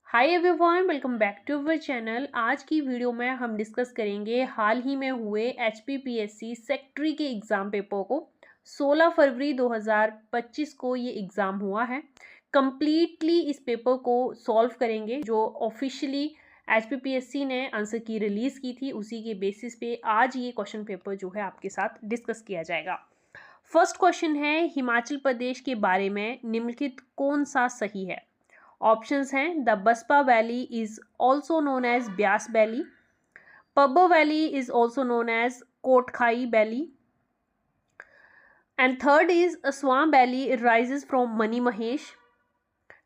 Hi everyone, welcome back to our channel. आज की video में हम डिस्कस करेंगे हाल ही में हुए HPPSC सेक्रेटरी के एग्ज़ाम पेपर को। 16 फरवरी 2025 को ये एग्ज़ाम हुआ है। कंप्लीटली इस पेपर को सॉल्व करेंगे। जो ऑफिशियली HPPSC ने आंसर की रिलीज़ की थी, उसी के बेसिस पे आज ये क्वेश्चन पेपर जो है आपके साथ डिस्कस किया जाएगा। फर्स्ट क्वेश्चन है, हिमाचल प्रदेश के बारे में निम्नलिखित कौन सा सही है? ऑप्शंस हैं, the Baspa valley is also known as Beas valley, Pabbar valley is also known as Kotkhai valley, and third is Swan valley rises from Mani Mahesh,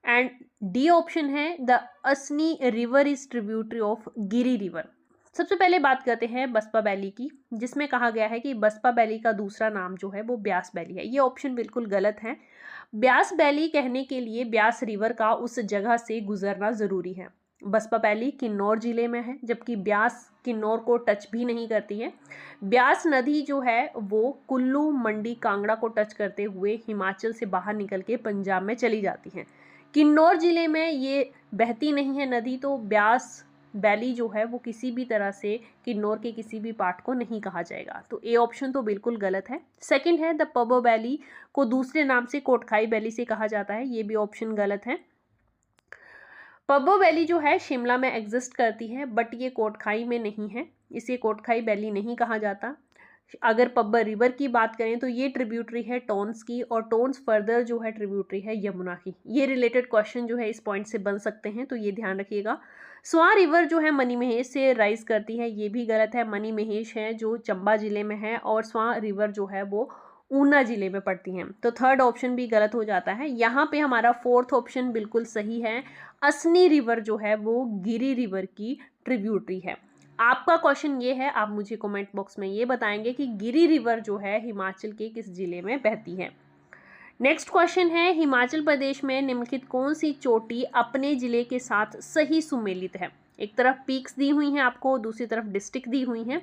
and D option है the Asni river is tributary of Giri river. सबसे पहले बात करते हैं बसपा वैली की, जिसमें कहा गया है कि बसपा वैली का दूसरा नाम जो है वो ब्यास वैली है। ये ऑप्शन बिल्कुल गलत है। ब्यास वैली कहने के लिए ब्यास रिवर का उस जगह से गुजरना ज़रूरी है। बसपा वैली किन्नौर जिले में है, जबकि ब्यास किन्नौर को टच भी नहीं करती है। ब्यास नदी जो है वो कुल्लू, मंडी, कांगड़ा को टच करते हुए हिमाचल से बाहर निकल के पंजाब में चली जाती है। किन्नौर जिले में ये बहती नहीं है नदी, तो ब्यास वैली जो है वो किसी भी तरह से किन्नौर के किसी भी पार्ट को नहीं कहा जाएगा। तो ए ऑप्शन तो बिल्कुल गलत है। सेकंड है, द पब्बो वैली को दूसरे नाम से कोटखाई वैली से कहा जाता है। ये भी ऑप्शन गलत है। पब्बो वैली जो है शिमला में एग्जिस्ट करती है, बट ये कोटखाई में नहीं है। इसे कोटखाई वैली नहीं कहा जाता। अगर पब्बर रिवर की बात करें तो ये ट्रिब्यूटरी है टोन्स की, और टोन्स फर्दर जो है ट्रिब्यूटरी है यमुना की। ये रिलेटेड क्वेश्चन जो है इस पॉइंट से बन सकते हैं, तो ये ध्यान रखिएगा। स्वां रिवर जो है मनी महेश से राइज करती है, ये भी गलत है। मनी महेश है जो चंबा जिले में है, और स्वां रिवर जो है वो ऊना जिले में पड़ती हैं। तो थर्ड ऑप्शन भी गलत हो जाता है। यहाँ पे हमारा फोर्थ ऑप्शन बिल्कुल सही है। असनी रिवर जो है वो गिरी रिवर की ट्रिब्यूटरी है। आपका क्वेश्चन ये है, आप मुझे कमेंट बॉक्स में ये बताएंगे कि गिरी रिवर जो है हिमाचल के किस जिले में बहती है। नेक्स्ट क्वेश्चन है, हिमाचल प्रदेश में निम्नलिखित कौन सी चोटी अपने जिले के साथ सही सुमेलित है? एक तरफ पीक्स दी हुई हैं आपको, दूसरी तरफ डिस्ट्रिक्ट दी हुई हैं।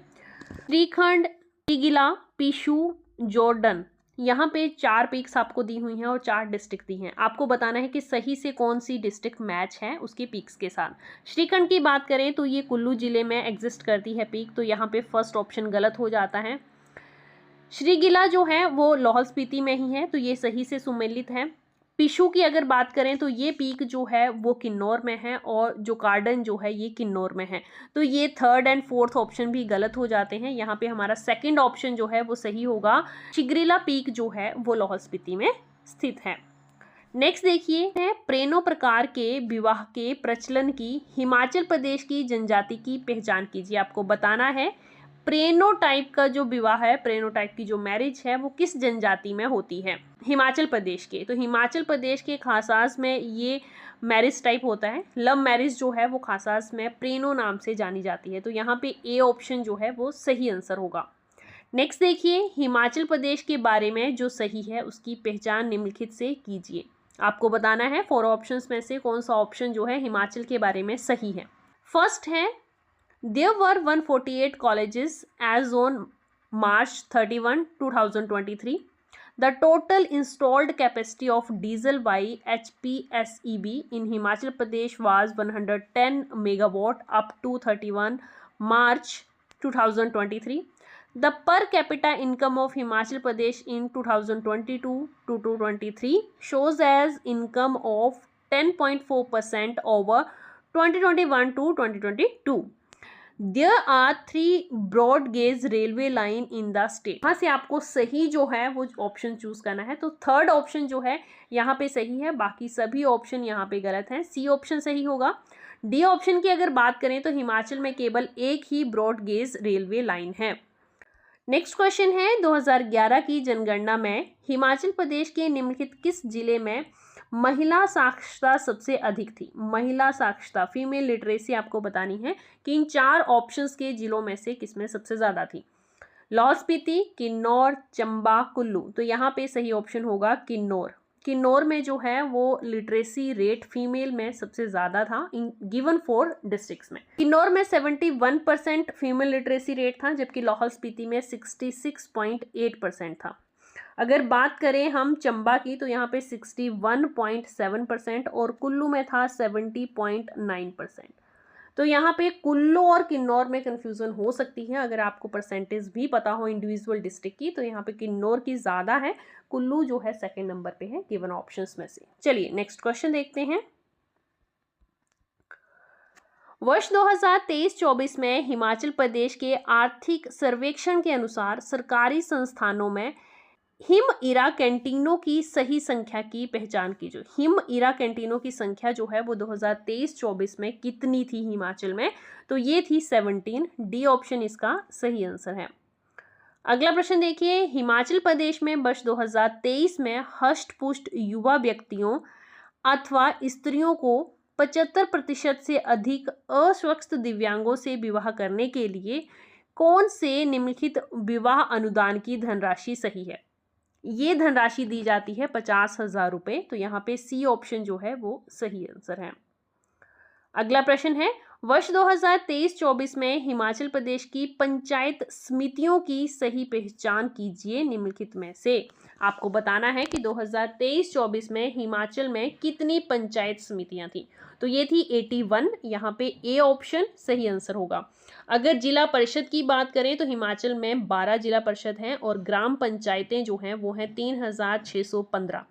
श्रीखंड, श्रीगिला, पिशु, जॉर्डन। यहाँ पे 4 पीक्स आपको दी हुई हैं और 4 डिस्ट्रिक्ट दी हैं। आपको बताना है कि सही से कौन सी डिस्ट्रिक्ट मैच है उसकी पीक्स के साथ। श्रीखंड की बात करें तो ये कुल्लू जिले में एग्जिस्ट करती है पीक, तो यहाँ पे फर्स्ट ऑप्शन गलत हो जाता है। श्रीगिला जो है वो लाहौल स्पीति में ही है, तो ये सही से सुमेलित है। पिशु की अगर बात करें तो ये पीक जो है वो किन्नौर में है, और जो कार्डन जो है ये किन्नौर में है। तो ये थर्ड एंड फोर्थ ऑप्शन भी गलत हो जाते हैं। यहाँ पे हमारा सेकंड ऑप्शन जो है वो सही होगा। चिगरिला पीक जो है वो लाहौल स्पीति में स्थित है। नेक्स्ट देखिए है, प्रेनो प्रकार के विवाह के प्रचलन की हिमाचल प्रदेश की जनजाति की पहचान कीजिए। आपको बताना है प्रेनो टाइप का जो विवाह है, प्रेनो टाइप की जो मैरिज है वो किस जनजाति में होती है हिमाचल प्रदेश के। तो हिमाचल प्रदेश के खासास में ये मैरिज टाइप होता है। लव मैरिज जो है वो खासास में प्रेनो नाम से जानी जाती है। तो यहाँ पे ए ऑप्शन जो है वो सही आंसर होगा। नेक्स्ट देखिए, हिमाचल प्रदेश के बारे में जो सही है उसकी पहचान निम्नलिखित से कीजिए। आपको बताना है 4 ऑप्शंस में से कौन सा ऑप्शन जो है हिमाचल के बारे में सही है। फर्स्ट है, there were 148 colleges as on March 31, 2023. The total installed capacity of diesel by HPSEB in Himachal Pradesh was 110 megawatt up to 31 March 2023. The per capita income of Himachal Pradesh in 2022 to 2023 shows as income of 10.4% over 2021 to 2022. There are 3 broad gauge railway line in the state. यहाँ से आपको सही जो है वो option choose करना है। तो थर्ड ऑप्शन जो है यहाँ पे सही है, बाकी सभी ऑप्शन यहाँ पे गलत हैं। सी ऑप्शन सही होगा। डी ऑप्शन की अगर बात करें तो हिमाचल में केवल एक ही ब्रॉड गेज रेलवे लाइन है। नेक्स्ट क्वेश्चन है, 2011 की जनगणना में हिमाचल प्रदेश के निम्नलिखित किस जिले में महिला साक्षरता सबसे अधिक थी? महिला साक्षरता, फीमेल लिटरेसी आपको बतानी है कि इन 4 ऑप्शंस के जिलों में से किसमें सबसे ज़्यादा थी। लाहौल स्पीति, किन्नौर, चंबा, कुल्लू। तो यहाँ पे सही ऑप्शन होगा किन्नौर। किन्नौर में जो है वो लिटरेसी रेट फीमेल में सबसे ज़्यादा था इन गिवन 4 डिस्ट्रिक्ट्स में। किन्नौर में 71% फीमेल लिटरेसी रेट था, जबकि लाहौल स्पीति में 66.8% था। अगर बात करें हम चंबा की तो यहाँ पे 61.7% और कुल्लू में था 70.9%। तो यहाँ पे कुल्लू और किन्नौर में कंफ्यूजन हो सकती है। अगर आपको परसेंटेज भी पता हो इंडिविजुअल डिस्ट्रिक्ट की तो यहाँ पे किन्नौर की ज़्यादा है, कुल्लू जो है सेकंड नंबर पे है गिवन ऑप्शंस में से। चलिए नेक्स्ट क्वेश्चन देखते हैं। वर्ष 2023-24 में हिमाचल प्रदेश के आर्थिक सर्वेक्षण के अनुसार सरकारी संस्थानों में हिम इरा कैंटीनों की सही संख्या की पहचान कीजिए। हिम इरा कैंटीनों की संख्या जो है वो 2023-24 में कितनी थी हिमाचल में? तो ये थी 17। डी ऑप्शन इसका सही आंसर है। अगला प्रश्न देखिए, हिमाचल प्रदेश में वर्ष 2023 में हष्ट पुष्ट युवा व्यक्तियों अथवा स्त्रियों को 75% से अधिक अस्वस्थ दिव्यांगों से विवाह करने के लिए कौन से निम्नलिखित विवाह अनुदान की धनराशि सही है? ये धनराशि दी जाती है 50,000 रुपये। तो यहाँ पे सी ऑप्शन जो है वो सही आंसर है। अगला प्रश्न है, वर्ष 2023-24 में हिमाचल प्रदेश की पंचायत समितियों की सही पहचान कीजिए निम्नलिखित में से। आपको बताना है कि 2023-24 में हिमाचल में कितनी पंचायत समितियां थी। तो ये थी 81। यहाँ पे ए ऑप्शन सही आंसर होगा। अगर जिला परिषद की बात करें तो हिमाचल में 12 जिला परिषद हैं और ग्राम पंचायतें जो हैं वो हैं 3615।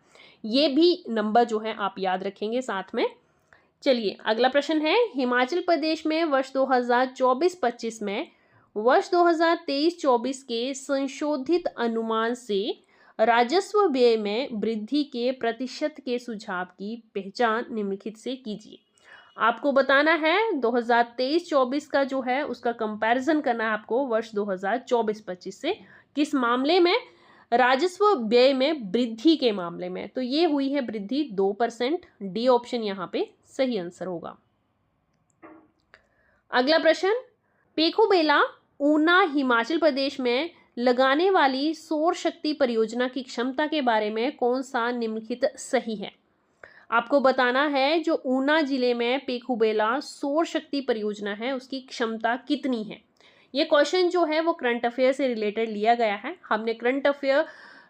ये भी नंबर जो है आप याद रखेंगे साथ में। चलिए अगला प्रश्न है, हिमाचल प्रदेश में वर्ष 2024-25 में वर्ष 2023-24 के संशोधित अनुमान से राजस्व व्यय में वृद्धि के प्रतिशत के सुझाव की पहचान निम्नलिखित से कीजिए। आपको बताना है 2023-24 का जो है उसका कंपैरिजन करना है आपको वर्ष 2024-25 से। किस मामले में? राजस्व व्यय में वृद्धि के मामले में। तो ये हुई है वृद्धि 2%। डी ऑप्शन यहाँ पे सही आंसर होगा। अगला प्रश्न, पेखुबेला ऊना हिमाचल प्रदेश में लगाने वाली सौर शक्ति परियोजना की क्षमता के बारे में कौन सा निम्नलिखित सही है? आपको बताना है जो ऊना जिले में पेखुबेला सौर शक्ति परियोजना है उसकी क्षमता कितनी है। ये क्वेश्चन जो है वो करंट अफेयर से रिलेटेड लिया गया है। हमने करंट अफेयर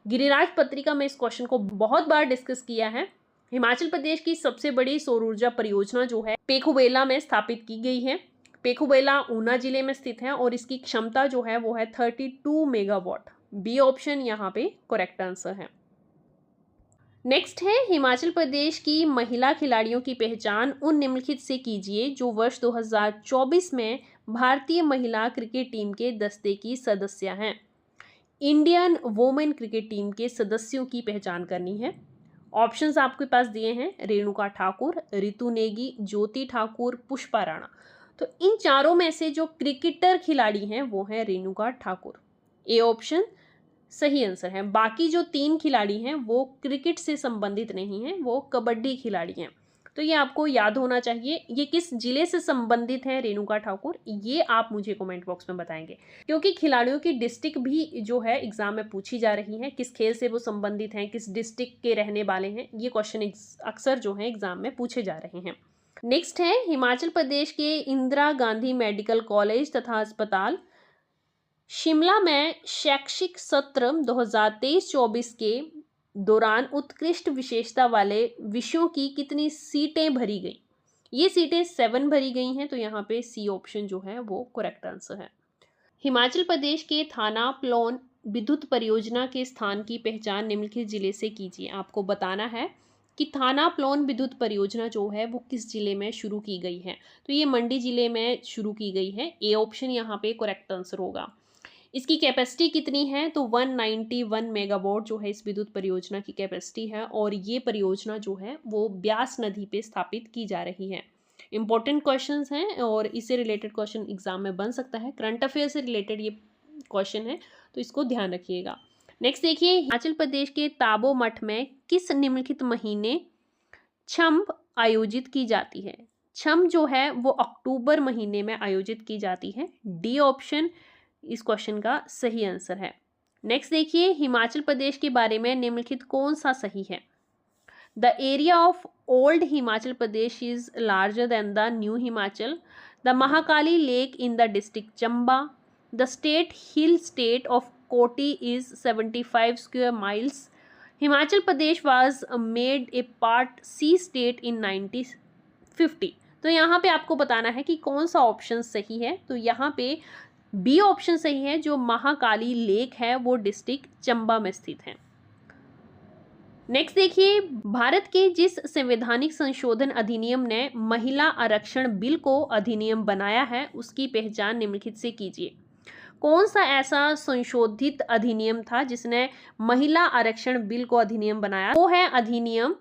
गिरिराज पत्रिका में इस क्वेश्चन को बहुत बार डिस्कस किया है। हिमाचल प्रदेश की सबसे बड़ी सौर ऊर्जा परियोजना जो है पेखुबेला में स्थापित की गई है। पेखुबेला ऊना जिले में स्थित है और इसकी क्षमता जो है वो है 32 मेगावाट। बी ऑप्शन यहाँ पे करेक्ट आंसर है। नेक्स्ट है, हिमाचल प्रदेश की महिला खिलाड़ियों की पहचान उन निम्नलिखित से कीजिए जो वर्ष 2024 में भारतीय महिला क्रिकेट टीम के दस्ते की सदस्य हैं। इंडियन वुमेन क्रिकेट टीम के सदस्यों की पहचान करनी है। ऑप्शंस आपके पास दिए हैं, रेणुका ठाकुर, रितु नेगी, ज्योति ठाकुर, पुष्पा राणा। तो इन चारों में से जो क्रिकेटर खिलाड़ी हैं वो है रेणुका ठाकुर। ए ऑप्शन सही आंसर है। बाकी जो 3 खिलाड़ी हैं वो क्रिकेट से संबंधित नहीं हैं, वो कबड्डी खिलाड़ी हैं। तो ये आपको याद होना चाहिए। ये किस जिले से संबंधित है रेणुका ठाकुर, ये आप मुझे कमेंट बॉक्स में बताएंगे, क्योंकि खिलाड़ियों की डिस्ट्रिक्ट भी जो है एग्जाम में पूछी जा रही है। किस खेल से वो संबंधित हैं, किस डिस्ट्रिक्ट के रहने वाले हैं, ये क्वेश्चन अक्सर जो है एग्जाम में पूछे जा रहे हैं। नेक्स्ट है, हिमाचल प्रदेश के इंदिरा गांधी मेडिकल कॉलेज तथा अस्पताल शिमला में शैक्षिक सत्र 2023-24 के दौरान उत्कृष्ट विशेषता वाले विषयों की कितनी सीटें भरी गई? ये सीटें 7 भरी गई हैं। तो यहाँ पे सी ऑप्शन जो है वो करेक्ट आंसर है। हिमाचल प्रदेश के थाना प्लोन विद्युत परियोजना के स्थान की पहचान निम्नलिखित जिले से कीजिए। आपको बताना है कि थाना प्लोन विद्युत परियोजना जो है वो किस जिले में शुरू की गई है। तो ये मंडी जिले में शुरू की गई है। ए ऑप्शन यहाँ पे करेक्ट आंसर होगा। इसकी कैपेसिटी कितनी है? तो 191 मेगावाट जो है इस विद्युत परियोजना की कैपेसिटी है और ये परियोजना जो है वो ब्यास नदी पे स्थापित की जा रही है। इंपॉर्टेंट क्वेश्चंस हैं और इससे रिलेटेड क्वेश्चन एग्जाम में बन सकता है। करंट अफेयर से रिलेटेड ये क्वेश्चन है तो इसको ध्यान रखिएगा। नेक्स्ट देखिए, हिमाचल प्रदेश के ताबो मठ में किस निम्नलिखित महीने छम आयोजित की जाती है? छम जो है वो अक्टूबर महीने में आयोजित की जाती है। डी ऑप्शन इस क्वेश्चन का सही आंसर है। नेक्स्ट देखिए, हिमाचल प्रदेश के बारे में निम्नलिखित कौन सा सही है? The area of old Himachal Pradesh is larger than the new Himachal. The Mahakali lake in the district Chamba. The state hill state of Koti is 75 square miles. Himachal Pradesh was made a part C state in 1950। तो यहाँ पे आपको बताना है कि कौन सा ऑप्शन सही है। तो यहाँ पे बी ऑप्शन सही है, जो महाकाली लेक है वो डिस्ट्रिक्ट चंबा में स्थित है। नेक्स्ट देखिए, भारत के जिस संवैधानिक संशोधन अधिनियम ने महिला आरक्षण बिल को अधिनियम बनाया है उसकी पहचान निम्नलिखित से कीजिए। कौन सा ऐसा संशोधित अधिनियम था जिसने महिला आरक्षण बिल को अधिनियम बनाया? वो है अधिनियम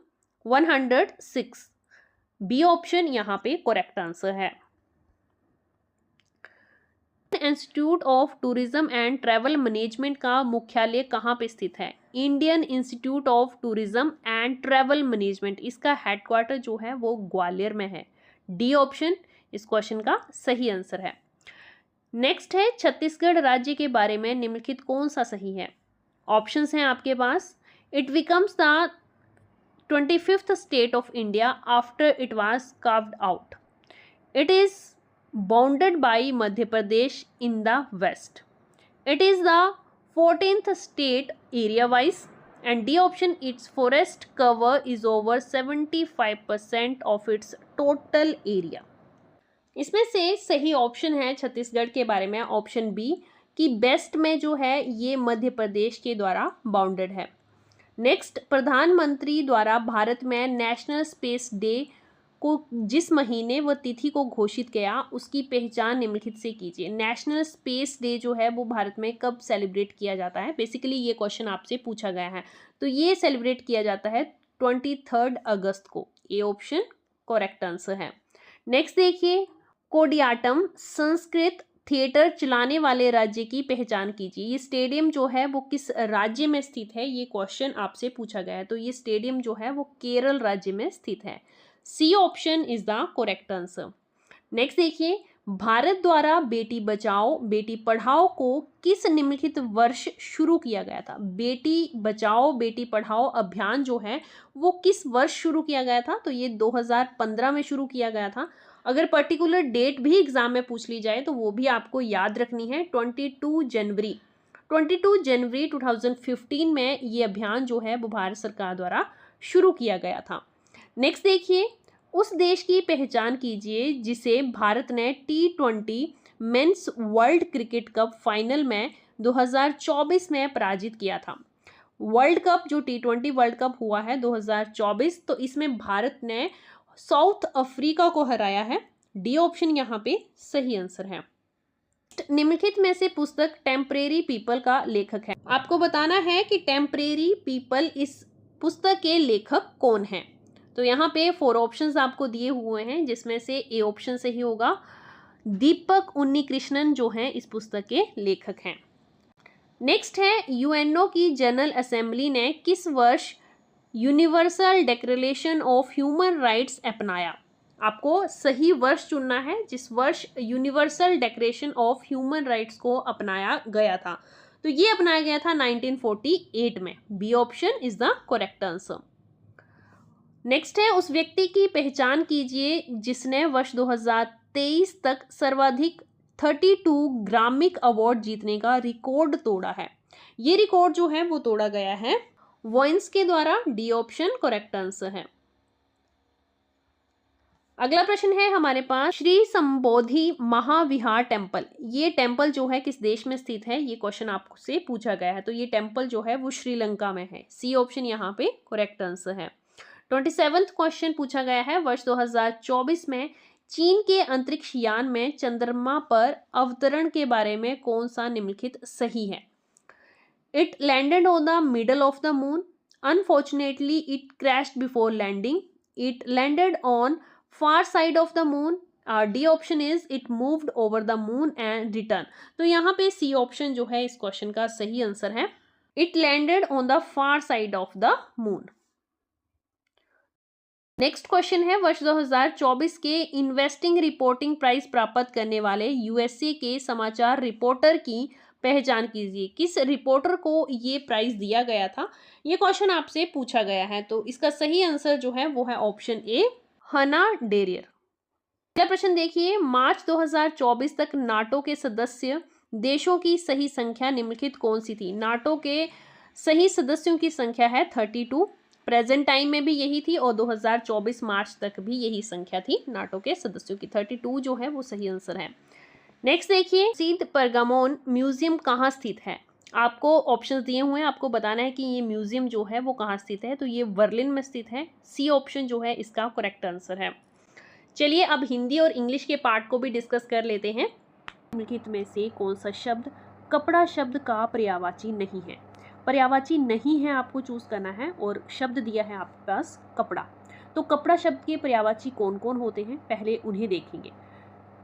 106। बी ऑप्शन यहाँ पे करेक्ट आंसर है। Institute of tourism and travel management का मुख्यालय कहाँ पे स्थित है? Indian institute of tourism and travel management, इसका हेडक्वार्टर जो है वो ग्वालियर में है। डी ऑप्शन इस क्वेश्चन का सही आंसर है। नेक्स्ट है, छत्तीसगढ़ राज्य के बारे में निम्नलिखित कौन सा सही है? ऑप्शंस हैं आपके पास। It becomes the 25th state of India after it was carved out. It is bounded by Madhya Pradesh in the west. It is the 14th state area wise, and D option, its forest cover is over 75% of its total area. इसमें से सही option है छत्तीसगढ़ के बारे में option B कि waste में जो है ये मध्य प्रदेश के द्वारा बाउंडेड है। नेक्स्ट, प्रधानमंत्री द्वारा भारत में नेशनल स्पेस डे को जिस महीने व तिथि को घोषित किया उसकी पहचान निम्नलिखित से कीजिए। नेशनल स्पेस डे जो है वो भारत में कब सेलिब्रेट किया जाता है? बेसिकली ये क्वेश्चन आपसे पूछा गया है। तो ये सेलिब्रेट किया जाता है 23 अगस्त को। ए ऑप्शन करेक्ट आंसर है। नेक्स्ट देखिए, कोडियाटम संस्कृत थिएटर चलाने वाले राज्य की पहचान कीजिए। ये स्टेडियम जो है वो किस राज्य में स्थित है? ये क्वेश्चन आपसे पूछा गया है। तो ये स्टेडियम जो है वो केरल राज्य में स्थित है। C option is the correct answer. Next देखिए, भारत द्वारा बेटी बचाओ बेटी पढ़ाओ को किस निम्नलिखित वर्ष शुरू किया गया था? बेटी बचाओ बेटी पढ़ाओ अभियान जो है वो किस वर्ष शुरू किया गया था? तो ये 2015 में शुरू किया गया था। अगर पर्टिकुलर डेट भी एग्जाम में पूछ ली जाए तो वो भी आपको याद रखनी है। 22 जनवरी 2015 में ये अभियान जो है वो भारत सरकार द्वारा शुरू किया गया था। नेक्स्ट देखिए, उस देश की पहचान कीजिए जिसे भारत ने T20 mains world cricket cup final में 2024 में पराजित किया था। वर्ल्ड कप जो T20 वर्ल्ड कप हुआ है 2024, तो इसमें भारत ने साउथ अफ्रीका को हराया है। डी ऑप्शन यहाँ पे सही आंसर है। निम्नलिखित में से पुस्तक टेम्परेरी पीपल का लेखक है। आपको बताना है कि टेम्परेरी पीपल इस पुस्तक के लेखक कौन हैं। तो यहाँ पे 4 ऑप्शंस आपको दिए हुए हैं जिसमें से ए ऑप्शन सही होगा। दीपक उन्नीकृष्णन जो हैं इस पुस्तक के लेखक हैं। नेक्स्ट है, यूएनओ की जनरल असेंबली ने किस वर्ष universal declaration of human rights अपनाया? आपको सही वर्ष चुनना है जिस वर्ष universal declaration of human rights को अपनाया गया था। तो ये अपनाया गया था 1948 में। B option is the correct answer. Next है, उस व्यक्ति की पहचान कीजिए जिसने वर्ष 2023 तक सर्वाधिक 32 ग्रामिक अवार्ड जीतने का रिकॉर्ड तोड़ा है। ये रिकॉर्ड जो है वो तोड़ा गया है वॉइन्स के द्वारा। डी ऑप्शन करेक्ट आंसर है। अगला प्रश्न है हमारे पास, श्री संबोधि महाविहार टेम्पल, ये टेम्पल जो है किस देश में स्थित है? ये क्वेश्चन आपसे पूछा गया है। तो ये टेम्पल जो है वो श्रीलंका में है। सी ऑप्शन यहाँ पे करेक्ट आंसर है। 27वां क्वेश्चन पूछा गया है, वर्ष 2024 में चीन के अंतरिक्ष यान में चंद्रमा पर अवतरण के बारे में कौन सा निम्नलिखित सही है? It landed on the middle of the moon, unfortunately it crashed before landing, it landed on far side of the moon, D option is it moved over the moon and return. तो यहाँ पे सी option जो है इस question का सही answer है। It landed on the far side of the moon. Next question है, वर्ष 2024 के इन्वेस्टिंग रिपोर्टिंग प्राइज प्राप्त करने वाले यूएसए के समाचार रिपोर्टर की पहचान कीजिए। किस रिपोर्टर को ये प्राइज दिया गया था? ये क्वेश्चन आपसे पूछा गया है। तो इसका सही आंसर जो है वो है ऑप्शन ए, हना डेरियर। अगला प्रश्न देखिए, मार्च 2024 तक नाटो के सदस्य देशों की सही संख्या निम्नलिखित कौन सी थी? नाटो के सही सदस्यों की संख्या है 32, प्रेजेंट टाइम में भी यही थी और 2024 मार्च तक भी यही संख्या थी नाटो के सदस्यों की। 32 जो है वो सही आंसर है। नेक्स्ट देखिए, प्रसिद्ध परगामोन म्यूजियम कहाँ स्थित है? आपको ऑप्शंस दिए हुए हैं, आपको बताना है कि ये म्यूजियम जो है वो कहाँ स्थित है। तो ये बर्लिन में स्थित है। सी ऑप्शन जो है इसका करेक्ट आंसर है। चलिए अब हिंदी और इंग्लिश के पार्ट को भी डिस्कस कर लेते हैं। निम्नलिखित में से कौन सा शब्द कपड़ा शब्द का पर्यायवाची नहीं है? पर्यायवाची नहीं है आपको चूज करना है और शब्द दिया है आपके पास कपड़ा। तो कपड़ा शब्द के पर्यायवाची कौन कौन होते हैं पहले उन्हें देखेंगे।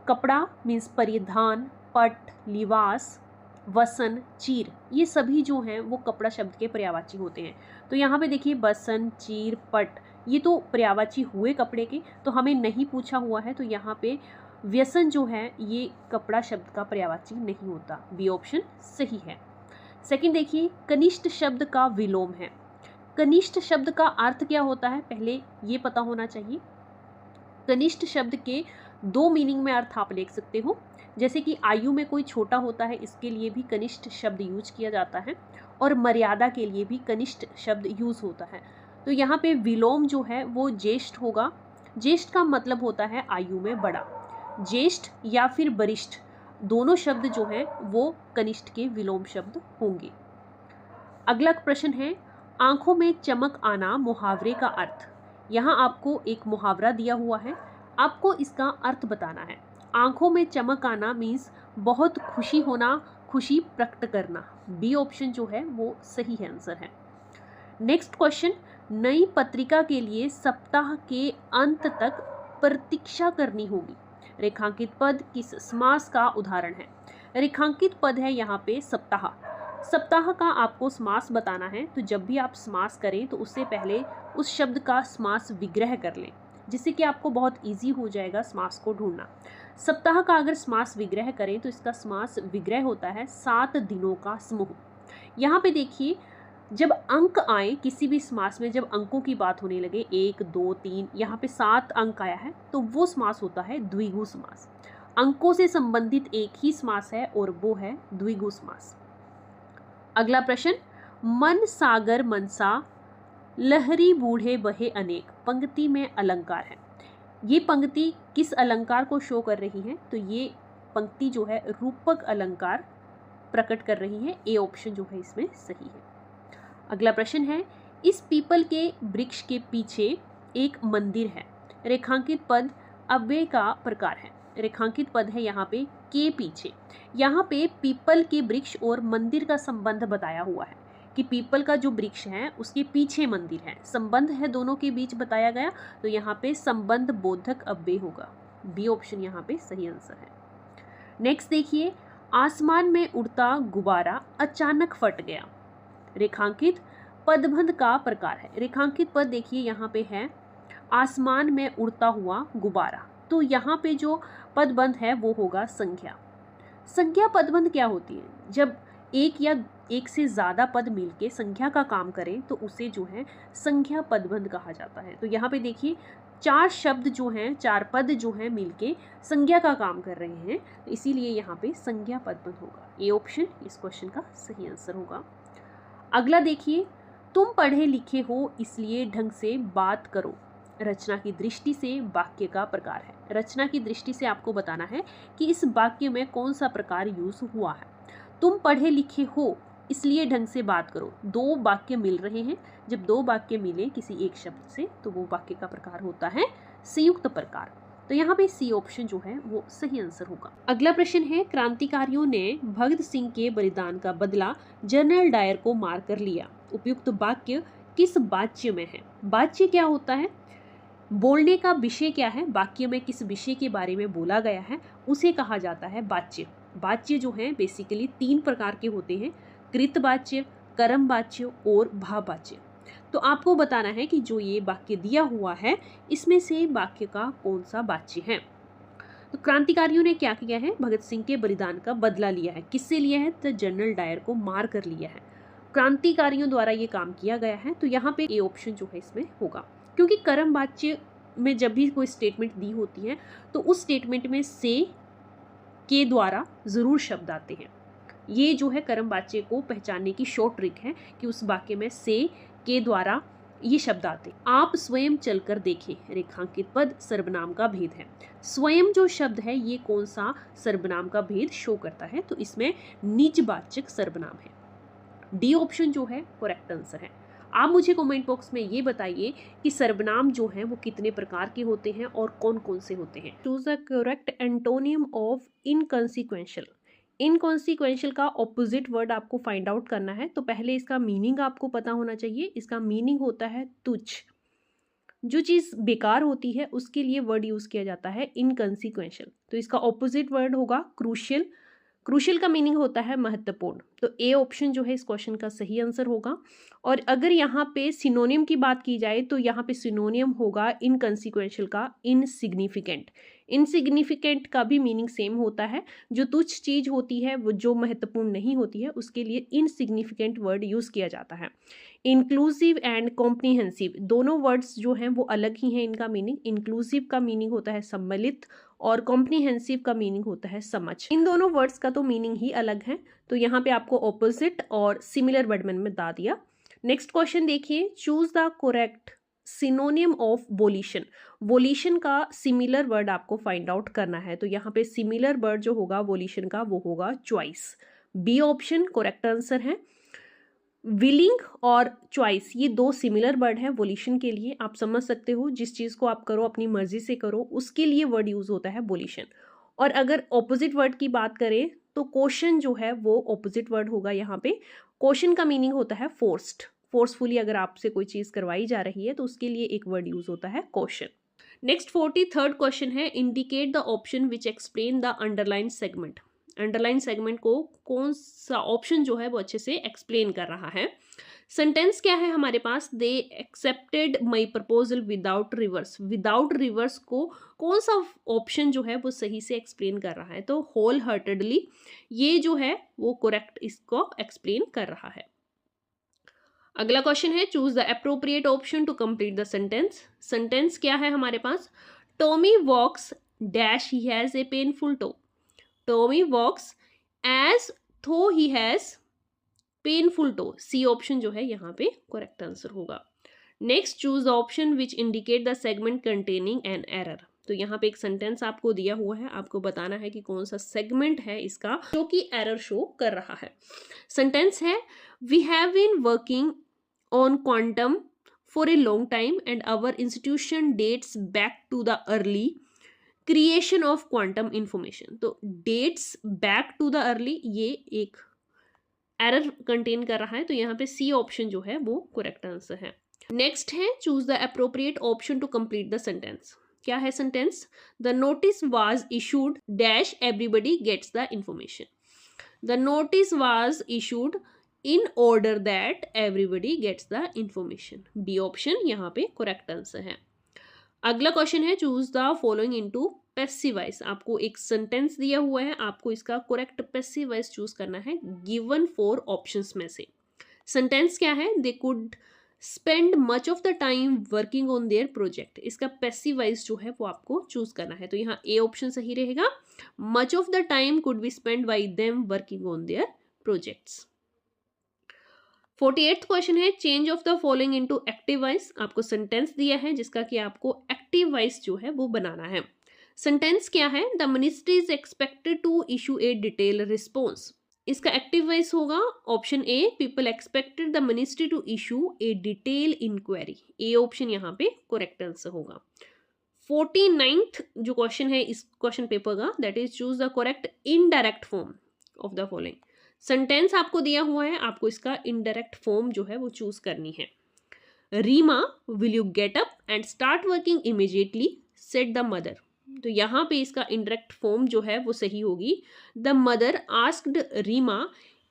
कपड़ा मीन्स परिधान, पट, लिबास, वसन, चीर, ये सभी जो हैं वो कपड़ा शब्द के पर्यायवाची होते हैं। तो यहाँ पे देखिए वसन, चीर, पट, ये तो पर्यायवाची हुए कपड़े के, तो हमें नहीं पूछा हुआ है, तो यहाँ पे व्यसन जो है ये कपड़ा शब्द का पर्यायवाची नहीं होता। बी ऑप्शन सही है। सेकंड देखिए, कनिष्ठ शब्द का विलोम है। कनिष्ठ शब्द का अर्थ क्या होता है पहले ये पता होना चाहिए। कनिष्ठ शब्द के दो मीनिंग में अर्थ आप लिख सकते हो, जैसे कि आयु में कोई छोटा होता है इसके लिए भी कनिष्ठ शब्द यूज किया जाता है और मर्यादा के लिए भी कनिष्ठ शब्द यूज होता है। तो यहाँ पे विलोम जो है वो ज्येष्ठ होगा। ज्येष्ठ का मतलब होता है आयु में बड़ा। ज्येष्ठ या फिर वरिष्ठ दोनों शब्द जो हैं वो कनिष्ठ के विलोम शब्द होंगे। अगला प्रश्न है, आंखों में चमक आना मुहावरे का अर्थ। यहाँ आपको एक मुहावरा दिया हुआ है, आपको इसका अर्थ बताना है। आंखों में चमक आना मीन्स बहुत खुशी होना, खुशी प्रकट करना। बी ऑप्शन जो है वो सही है आंसर है। नेक्स्ट क्वेश्चन, नई पत्रिका के लिए सप्ताह के अंत तक प्रतीक्षा करनी होगी। रेखांकित पद किस समास का उदाहरण है? रेखांकित पद है यहाँ पे सप्ताह। सप्ताह का आपको समास बताना है, तो जब भी आप समास करें तो उससे पहले उस शब्द का समास विग्रह कर लें, जिससे कि आपको बहुत इजी हो जाएगा समास को ढूंढना। सप्ताह का अगर समास विग्रह करें तो इसका समास विग्रह होता है 7 दिनों का समूह। यहाँ पे देखिए, जब अंक आए किसी भी समास में, जब अंकों की बात होने लगे 1, 2, 3, यहाँ पे 7 अंक आया है तो वो समास होता है द्विगु समास। अंकों से संबंधित एक ही समास है और वो है द्विगु समास। अगला प्रश्न, मन सागर मनसा लहरी बूढ़े बहे अनेक, पंक्ति में अलंकार है। ये पंक्ति किस अलंकार को शो कर रही है? तो ये पंक्ति जो है रूपक अलंकार प्रकट कर रही है। ए ऑप्शन जो है इसमें सही है। अगला प्रश्न है, इस पीपल के वृक्ष के पीछे एक मंदिर है। रेखांकित पद अव्यय का प्रकार है। रेखांकित पद है यहाँ पे के पीछे। यहाँ पे पीपल के वृक्ष और मंदिर का संबंध बताया हुआ है कि पीपल का जो वृक्ष है उसके पीछे मंदिर है, संबंध है दोनों के बीच बताया गया, तो यहाँ पे संबंध बोधक अव्यय होगा। बी ऑप्शन यहाँ पे सही आंसर है। नेक्स्ट देखिए, आसमान में उड़ता गुब्बारा अचानक फट गया। रेखांकित पदबंध का प्रकार है। रेखांकित पद देखिए यहाँ पे है आसमान में उड़ता हुआ गुब्बारा, तो यहाँ पे जो पदबंध है वो होगा संज्ञा। संज्ञा पदबंध क्या होती है? जब एक या एक से ज़्यादा पद मिलके संख्या का काम करें तो उसे जो है संख्या पदबंध कहा जाता है। तो यहाँ पे देखिए 4 शब्द जो हैं, 4 पद जो हैं मिलके संज्ञा का काम कर रहे हैं, तो इसीलिए यहाँ पे संज्ञा पदबंध होगा। ए ऑप्शन इस क्वेश्चन का सही आंसर होगा। अगला देखिए, तुम पढ़े लिखे हो इसलिए ढंग से बात करो। रचना की दृष्टि से वाक्य का प्रकार है। रचना की दृष्टि से आपको बताना है कि इस वाक्य में कौन सा प्रकार यूज हुआ है। तुम पढ़े लिखे हो इसलिए ढंग से बात करो। 2 वाक्य मिल रहे हैं, जब 2 वाक्य मिले किसी एक शब्द से तो वो वाक्य का प्रकार होता है संयुक्त प्रकार। तो यहाँ पे सी ऑप्शन जो है वो सही आंसर होगा। अगला प्रश्न है, क्रांतिकारियों ने भगत सिंह के बलिदान का बदला जनरल डायर को मार कर लिया। उपयुक्त वाक्य किस वाच्य में है? वाच्य क्या होता है? बोलने का विषय क्या है? वाक्य में किस विषय के बारे में बोला गया है उसे कहा जाता है वाच्य। वाच्य जो है बेसिकली 3 प्रकार के होते हैं, कृत वाच्य, कर्म वाच्य और भाव वाच्य। तो आपको बताना है कि जो ये वाक्य दिया हुआ है इसमें से वाक्य का कौन सा वाच्य है। तो क्रांतिकारियों ने क्या किया है? भगत सिंह के बलिदान का बदला लिया है। किससे लिया है? तो जनरल डायर को मार कर लिया है। क्रांतिकारियों द्वारा ये काम किया गया है, तो यहाँ पे ए ऑप्शन जो है इसमें होगा, क्योंकि कर्म वाच्य में जब भी कोई स्टेटमेंट दी होती है तो उस स्टेटमेंट में से के द्वारा जरूर शब्द आते हैं। ये जो है कर्मवाच्य को पहचानने की शॉर्ट ट्रिक है कि उस वाक्य में से के द्वारा ये शब्द आते। आप स्वयं चलकर देखें, रेखांकित पद सर्वनाम का भेद है। स्वयं जो शब्द है ये कौन सा सर्वनाम का भेद शो करता है, तो इसमें निजवाचक सर्वनाम है। डी ऑप्शन जो है करेक्ट आंसर है। आप मुझे कमेंट बॉक्स में ये बताइए कि सर्वनाम जो है वो कितने प्रकार के होते हैं और कौन कौन से होते हैं। Choose the correct antonym of inconsequential. Inconsequential का ऑपोजिट वर्ड आपको फाइंड आउट करना है, तो पहले इसका मीनिंग आपको पता होना चाहिए। इसका मीनिंग होता है तुच्छ। जो चीज़ बेकार होती है उसके लिए वर्ड यूज़ किया जाता है इनकॉन्सिक्वेंशियल। तो इसका ऑपोजिट वर्ड होगा क्रूशियल। क्रूशियल का मीनिंग होता है महत्वपूर्ण। तो ए ऑप्शन जो है इस क्वेश्चन का सही आंसर होगा। और अगर यहाँ पे सिनोनियम की बात की जाए तो यहाँ पे सिनोनियम होगा इनकॉन्सिक्वेंशियल का इनसिग्निफिकेंट। इनसिग्निफिकेंट का भी मीनिंग सेम होता है। जो तुच्छ चीज़ होती है, वो जो महत्वपूर्ण नहीं होती है, उसके लिए इनसिग्निफिकेंट वर्ड यूज़ किया जाता है। इंक्लूसिव एंड कॉम्प्रिहेंसिव दोनों वर्ड्स जो हैं वो अलग ही हैं इनका मीनिंग। इंक्लूसिव का मीनिंग होता है सम्मिलित और कॉम्प्रिहेंसिव का मीनिंग होता है समझ। इन दोनों वर्ड्स का तो मीनिंग ही अलग है, तो यहाँ पे आपको ऑपोजिट और सिमिलर वर्ड मैंने बता दिया। नेक्स्ट क्वेश्चन देखिए, choose the correct सिनोनियम of volition. Volition का सिमिलर वर्ड आपको फाइंड आउट करना है, तो यहाँ पे सिमिलर वर्ड जो होगा वोलिशन का वो होगा choice. B option correct answer है। विलिंग और चॉइस ये दो सिमिलर वर्ड हैं वोलिशन के लिए। आप समझ सकते हो जिस चीज़ को आप करो अपनी मर्जी से करो उसके लिए वर्ड यूज होता है वोलिशन। और अगर ऑपोजिट वर्ड की बात करें तो क्वेश्चन जो है वो ऑपोजिट वर्ड होगा। यहाँ पे क्वेश्चन का मीनिंग होता है फोर्स्ड। फोर्सफुली अगर आपसे कोई चीज़ करवाई जा रही है तो उसके लिए एक वर्ड यूज होता है क्वेश्चन। नेक्स्ट 43rd क्वेश्चन है, indicate the option which explain the underline segment. Underline segment को कौन सा ऑप्शन जो है वो अच्छे से एक्सप्लेन कर रहा है। सेंटेंस क्या है हमारे पास, they accepted my proposal without reverse. Without reverse को कौन सा ऑप्शन जो है वो सही से एक्सप्लेन कर रहा है, तो होल हार्टेडली ये जो है वो करेक्ट इसको एक्सप्लेन कर रहा है। अगला क्वेश्चन है, choose the appropriate option to complete the sentence. Sentence क्या है हमारे पास, Tommy walks dash he has a painful toe. Tommy walks as though he has painful toe. C option जो है यहाँ पे करेक्ट आंसर होगा। Next, choose the option which indicate the segment containing an error. तो यहाँ पे एक sentence आपको दिया हुआ है, आपको बताना है कि कौन सा सेगमेंट है इसका जो कि एरर शो कर रहा है। सेंटेंस है, we have been working on quantum for a long time and our institution dates back to the early creation of quantum information। तो dates back to the early ये एक एरर कंटेन कर रहा है, तो यहाँ पे सी ऑप्शन जो है वो करेक्ट आंसर है। नेक्स्ट है, choose the appropriate option to complete the sentence. क्या है sentence, the notice was issued dash everybody gets the information. The notice was issued in order that everybody gets the information। B option यहाँ पे correct answer है। अगला question है, choose the following into passive voice. आपको एक sentence दिया हुआ है, आपको इसका करेक्ट पैसिव वॉइस चूज करना है गिवन 4 ऑप्शंस में से। सेंटेंस क्या है, they could spend much of the time working on there project. इसका पैसिव वॉइस जो है वो आपको चूज करना है, तो यहाँ ए ऑप्शन सही रहेगा। Much of the time could be spend by them working on their projects. 48th question है, change of the following into active voice. आपको सेंटेंस दिया है जिसका कि आपको एक्टिव वॉइस जो है वो बनाना है। सेंटेंस क्या है, the ministry is expected to issue a detail response. इसका एक्टिव वॉइस होगा option A, people expected the ministry to issue a detail inquiry. A option यहाँ पे करेक्ट आंसर होगा। 49th जो क्वेश्चन है इस क्वेश्चन पेपर का, that is choose the correct indirect form of the following. Sentence आपको दिया हुआ है, आपको इसका इनडायरेक्ट फॉर्म जो है वो चूज करनी है। Reema will you get up and start working immediately said the mother. तो यहाँ पे इसका इनडायरेक्ट फॉर्म जो है वो सही होगी, the mother asked Reema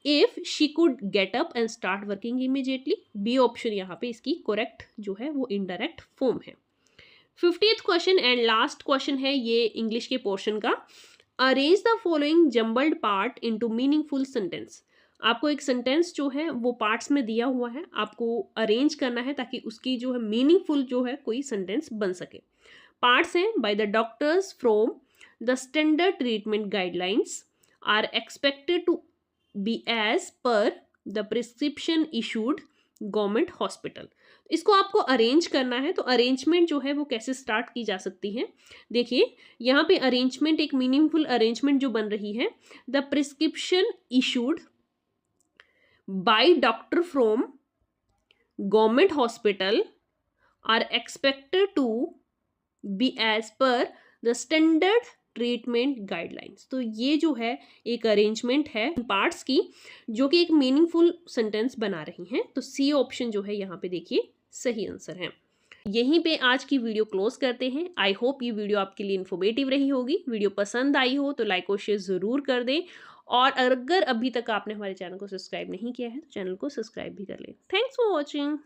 if she could get up and start working immediately. B option यहाँ पे इसकी करेक्ट जो है वो इनडायरेक्ट फॉर्म है। 50th question and last question है ये इंग्लिश के पोर्शन का, arrange the following jumbled part into meaningful sentence. आपको एक सेंटेंस जो है वो पार्ट्स में दिया हुआ है, आपको अरेंज करना है ताकि उसकी जो है मीनिंगफुल जो है कोई सेंटेंस बन सके। पार्ट्स हैं, by the doctors from the standard treatment guidelines are expected to be as per the prescription issued government hospital. इसको आपको अरेंज करना है, तो अरेंजमेंट जो है वो कैसे स्टार्ट की जा सकती है, देखिए यहाँ पे अरेंजमेंट, एक मीनिंगफुल अरेंजमेंट जो बन रही है, the prescription issued by doctor from government hospital are expected to be as per the standard treatment guidelines. तो ये जो है एक अरेंजमेंट है पार्ट्स की, जो कि एक मीनिंगफुल सेंटेंस बना रही हैं। तो सी ऑप्शन जो है यहाँ पे देखिए सही आंसर है। यहीं पे आज की वीडियो क्लोज करते हैं। आई होप ये वीडियो आपके लिए इन्फॉर्मेटिव रही होगी। वीडियो पसंद आई हो तो लाइक और शेयर ज़रूर कर दें, और अगर अभी तक आपने हमारे चैनल को सब्सक्राइब नहीं किया है तो चैनल को सब्सक्राइब भी कर लें। Thanks for watching.